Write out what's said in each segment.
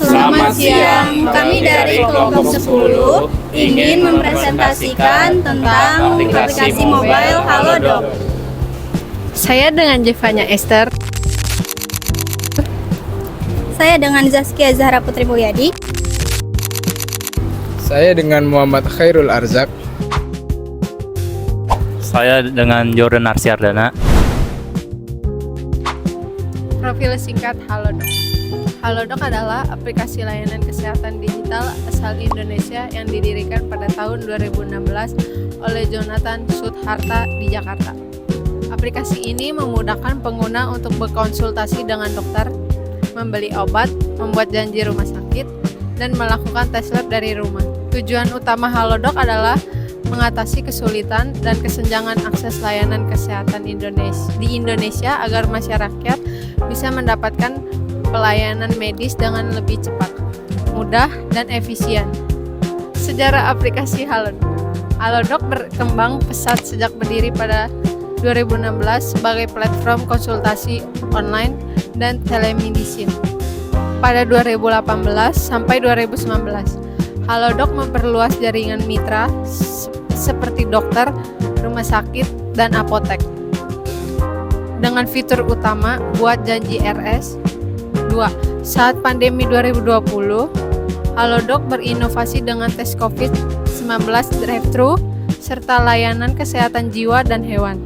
Selamat siang, kami dari kelompok 10 ingin mempresentasikan tentang aplikasi mobile Halodoc. Saya dengan Jevanya Esther. Saya dengan Zaskia Zahra Putri Mulyadi. Saya dengan Muhammad Khairul Arzak. Saya dengan Jordan Arsyardana. Profil singkat Halodoc. Halodoc adalah aplikasi layanan kesehatan digital asal Indonesia yang didirikan pada tahun 2016 oleh Jonathan Sudharta di Jakarta. Aplikasi ini memudahkan pengguna untuk berkonsultasi dengan dokter, membeli obat, membuat janji rumah sakit, dan melakukan tes lab dari rumah. Tujuan utama Halodoc adalah mengatasi kesulitan dan kesenjangan akses layanan kesehatan di Indonesia agar masyarakat bisa mendapatkan pelayanan medis dengan lebih cepat, mudah, dan efisien. Sejarah aplikasi Halodoc. Halodoc berkembang pesat sejak berdiri pada 2016 sebagai platform konsultasi online dan telemedicine. Pada 2018 sampai 2019, Halodoc memperluas jaringan mitra seperti dokter, rumah sakit, dan apotek. Dengan fitur utama buat janji RS. 2. Saat pandemi 2020, Halodoc berinovasi dengan tes COVID-19 drive-thru serta layanan kesehatan jiwa dan hewan.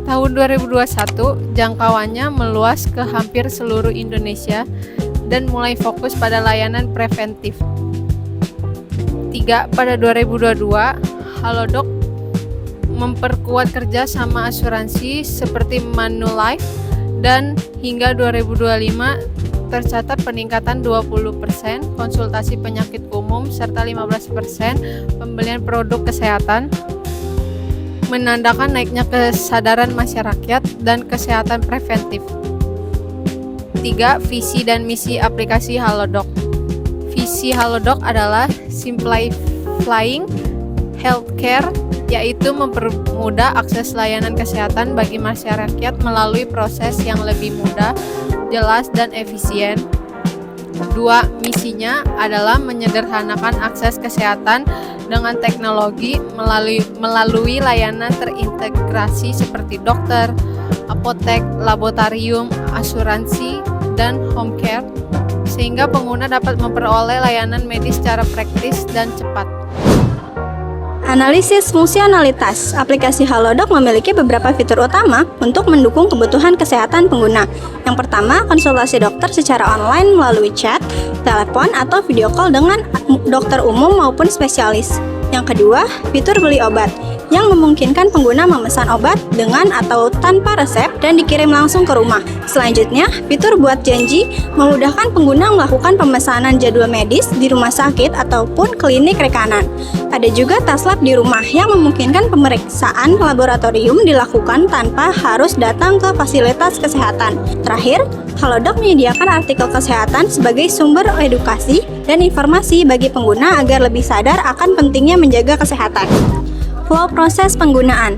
Tahun 2021, jangkauannya meluas ke hampir seluruh Indonesia dan mulai fokus pada layanan preventif. 3. Pada 2022, Halodoc memperkuat kerja sama asuransi seperti Manulife dan hingga 2025 tercatat peningkatan 20% konsultasi penyakit umum serta 15% pembelian produk kesehatan, menandakan naiknya kesadaran masyarakat dan kesehatan preventif. 3. Visi dan misi aplikasi Halodoc. Visi Halodoc adalah simplifying healthcare, yaitu mempermudah akses layanan kesehatan bagi masyarakat melalui proses yang lebih mudah, jelas, dan efisien. 2. Misinya adalah menyederhanakan akses kesehatan dengan teknologi melalui layanan terintegrasi seperti dokter, apotek, laboratorium, asuransi, dan home care, sehingga pengguna dapat memperoleh layanan medis secara praktis dan cepat. Analisis fungsionalitas. Aplikasi Halodoc memiliki beberapa fitur utama untuk mendukung kebutuhan kesehatan pengguna. Yang pertama, konsultasi dokter secara online melalui chat, telepon, atau video call dengan dokter umum maupun spesialis. Yang kedua, fitur beli obat yang memungkinkan pengguna memesan obat dengan atau tanpa resep dan dikirim langsung ke rumah. Selanjutnya, fitur buat janji memudahkan pengguna melakukan pemesanan jadwal medis di rumah sakit ataupun klinik rekanan. Ada juga tes lab di rumah yang memungkinkan pemeriksaan laboratorium dilakukan tanpa harus datang ke fasilitas kesehatan. Terakhir, Halodoc menyediakan artikel kesehatan sebagai sumber edukasi dan informasi bagi pengguna agar lebih sadar akan pentingnya menjaga kesehatan. Flow proses penggunaan.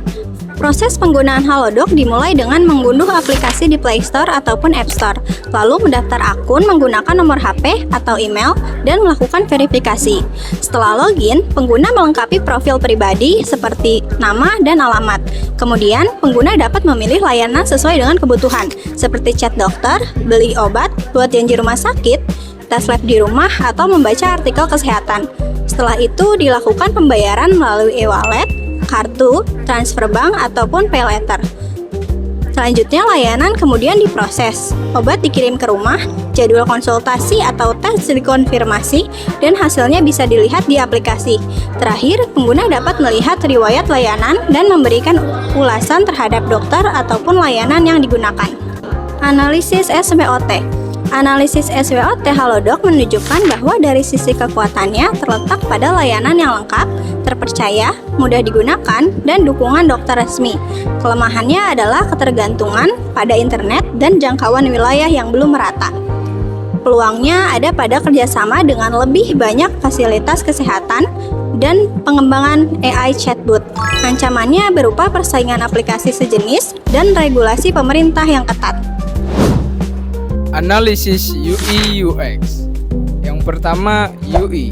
Proses penggunaan Halodoc dimulai dengan mengunduh aplikasi di Play Store ataupun App Store, lalu mendaftar akun menggunakan nomor HP atau email dan melakukan verifikasi. Setelah login, pengguna melengkapi profil pribadi seperti nama dan alamat. Kemudian, pengguna dapat memilih layanan sesuai dengan kebutuhan, seperti chat dokter, beli obat, buat janji rumah sakit, tes lab di rumah, atau membaca artikel kesehatan. Setelah itu, dilakukan pembayaran melalui e-wallet, kartu, transfer bank, ataupun pay later. Selanjutnya, layanan kemudian diproses. Obat dikirim ke rumah, jadwal konsultasi atau tes dikonfirmasi, dan hasilnya bisa dilihat di aplikasi. Terakhir, pengguna dapat melihat riwayat layanan dan memberikan ulasan terhadap dokter ataupun layanan yang digunakan. Analisis SWOT. Analisis SWOT Halodoc menunjukkan bahwa dari sisi kekuatannya terletak pada layanan yang lengkap, terpercaya, mudah digunakan, dan dukungan dokter resmi. Kelemahannya adalah ketergantungan pada internet dan jangkauan wilayah yang belum merata. Peluangnya ada pada kerjasama dengan lebih banyak fasilitas kesehatan dan pengembangan AI chatbot. Ancamannya berupa persaingan aplikasi sejenis dan regulasi pemerintah yang ketat. Analisis UI UX. Yang pertama, UI.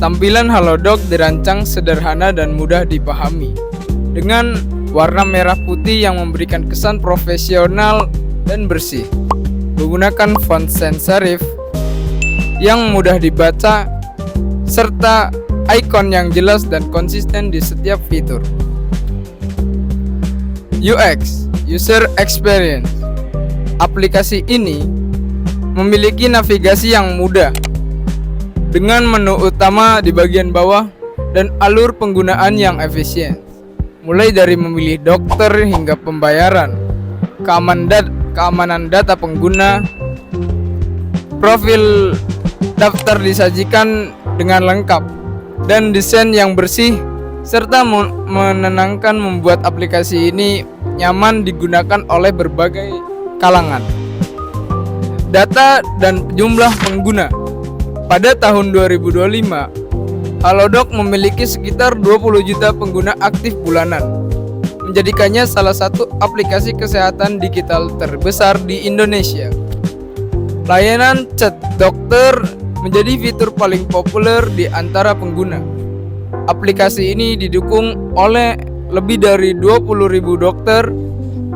Tampilan Halodoc dirancang sederhana dan mudah dipahami, dengan warna merah putih yang memberikan kesan profesional dan bersih. Menggunakan font sans serif yang mudah dibaca, serta ikon yang jelas dan konsisten di setiap fitur. UX, User Experience. Aplikasi ini memiliki navigasi yang mudah, dengan menu utama di bagian bawah dan alur penggunaan yang efisien. Mulai dari memilih dokter hingga pembayaran, keamanan data pengguna, profil daftar disajikan dengan lengkap, dan desain yang bersih serta menenangkan membuat aplikasi ini nyaman digunakan oleh berbagai kalangan. Data dan jumlah pengguna. Pada tahun 2025, Halodoc memiliki sekitar 20 juta pengguna aktif bulanan, menjadikannya salah satu aplikasi kesehatan digital terbesar di Indonesia. Layanan chat dokter menjadi fitur paling populer di antara pengguna. Aplikasi ini didukung oleh lebih dari 20.000 dokter,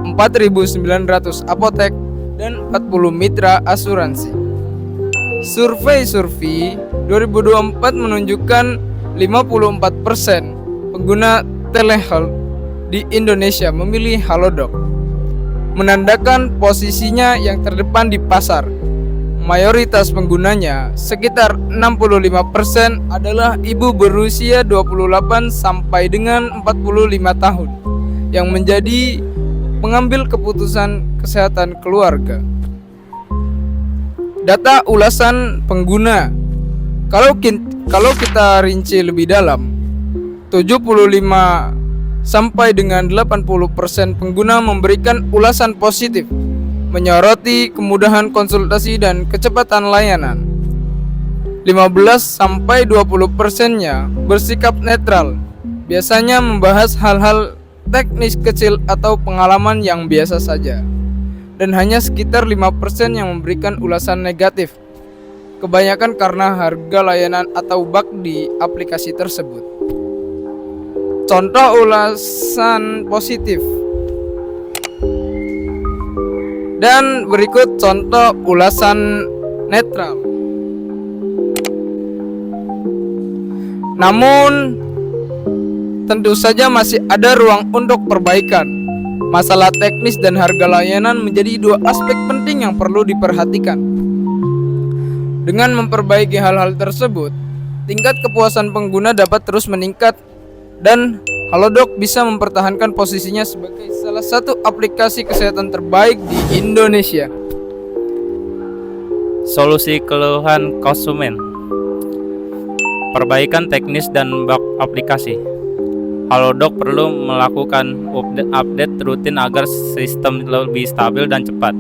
4.900 apotek, dan 40 mitra asuransi. Survei 2024 menunjukkan 54% pengguna telehealth di Indonesia memilih Halodoc, menandakan posisinya yang terdepan di pasar. Mayoritas penggunanya, sekitar 65%, adalah ibu berusia 28 sampai dengan 45 tahun yang menjadi pengambil keputusan kesehatan keluarga. Data ulasan pengguna. Kalau kita rinci lebih dalam, 75 sampai dengan 80% pengguna memberikan ulasan positif, menyoroti kemudahan konsultasi dan kecepatan layanan. 15 sampai 20%-nya bersikap netral, biasanya membahas hal-hal teknis kecil atau pengalaman yang biasa saja. Dan hanya sekitar 5% yang memberikan ulasan negatif, kebanyakan karena harga layanan atau bug di aplikasi tersebut. Contoh ulasan positif. Dan berikut contoh ulasan netral. Namun, tentu saja masih ada ruang untuk perbaikan. Masalah teknis dan harga layanan menjadi dua aspek penting yang perlu diperhatikan. Dengan memperbaiki hal-hal tersebut, tingkat kepuasan pengguna dapat terus meningkat dan Halodoc bisa mempertahankan posisinya sebagai salah satu aplikasi kesehatan terbaik di Indonesia. Solusi keluhan konsumen. Perbaikan teknis dan bug aplikasi. Halodoc perlu melakukan update rutin agar sistem lebih stabil dan cepat.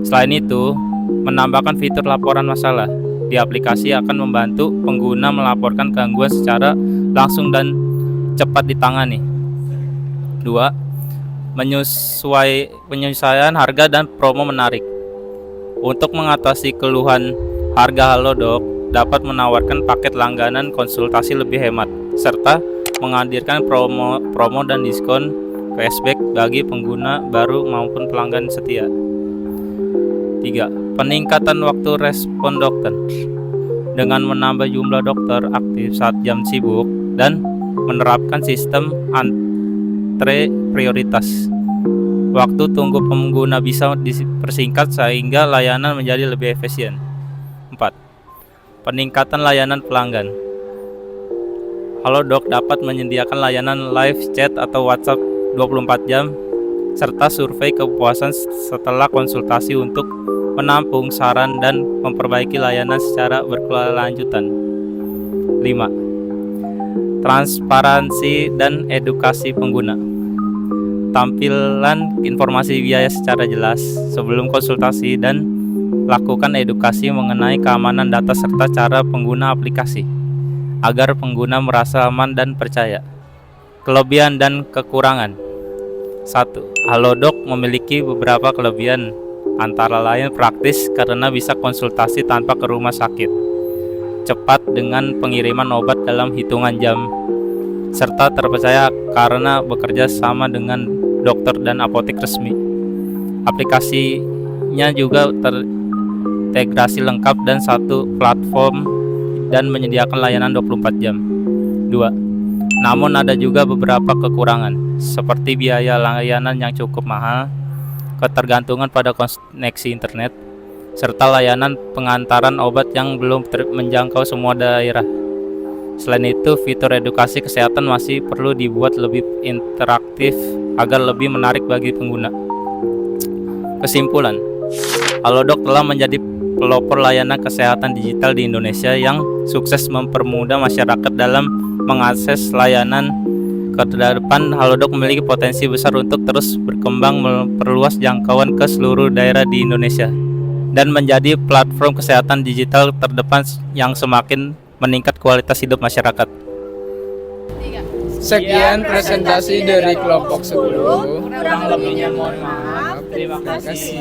Selain itu, menambahkan fitur laporan masalah di aplikasi akan membantu pengguna melaporkan gangguan secara langsung dan cepat ditangani. 2. Penyesuaian harga dan promo menarik. Untuk mengatasi keluhan harga, Halodoc dapat menawarkan paket langganan konsultasi lebih hemat, serta menghadirkan promo dan diskon cashback bagi pengguna baru maupun pelanggan setia. 3. Peningkatan waktu respon dokter. Dengan menambah jumlah dokter aktif saat jam sibuk dan menerapkan sistem antre prioritas, waktu tunggu pengguna bisa dipersingkat sehingga layanan menjadi lebih efisien. 4. Peningkatan layanan pelanggan. Halodoc dapat menyediakan layanan live chat atau WhatsApp 24 jam serta survei kepuasan setelah konsultasi untuk menampung saran dan memperbaiki layanan secara berkelanjutan. 5. Transparansi dan edukasi pengguna. Tampilan informasi biaya secara jelas sebelum konsultasi dan lakukan edukasi mengenai keamanan data serta cara pengguna aplikasi agar pengguna merasa aman dan percaya. Kelebihan dan kekurangan. 1. Halodoc memiliki beberapa kelebihan, antara lain praktis karena bisa konsultasi tanpa ke rumah sakit. cepat dengan pengiriman obat dalam hitungan jam, serta terpercaya karena bekerja sama dengan dokter dan apotek resmi. Aplikasinya juga terintegrasi lengkap dan satu platform dan menyediakan layanan 24 jam. 2. Namun ada juga beberapa kekurangan, seperti biaya layanan yang cukup mahal, ketergantungan pada koneksi internet, serta layanan pengantaran obat yang belum menjangkau semua daerah. Selain itu, fitur edukasi kesehatan masih perlu dibuat lebih interaktif agar lebih menarik bagi pengguna. Kesimpulan, Halodoc telah menjadi pelopor layanan kesehatan digital di Indonesia yang sukses mempermudah masyarakat dalam mengakses layanan. Ke depan, Halodoc memiliki potensi besar untuk terus berkembang, memperluas jangkauan ke seluruh daerah di Indonesia, dan menjadi platform kesehatan digital terdepan yang semakin meningkat kualitas hidup masyarakat. Sekian presentasi dari kelompok 10. Kurang lebihnya mohon maaf. Terima kasih.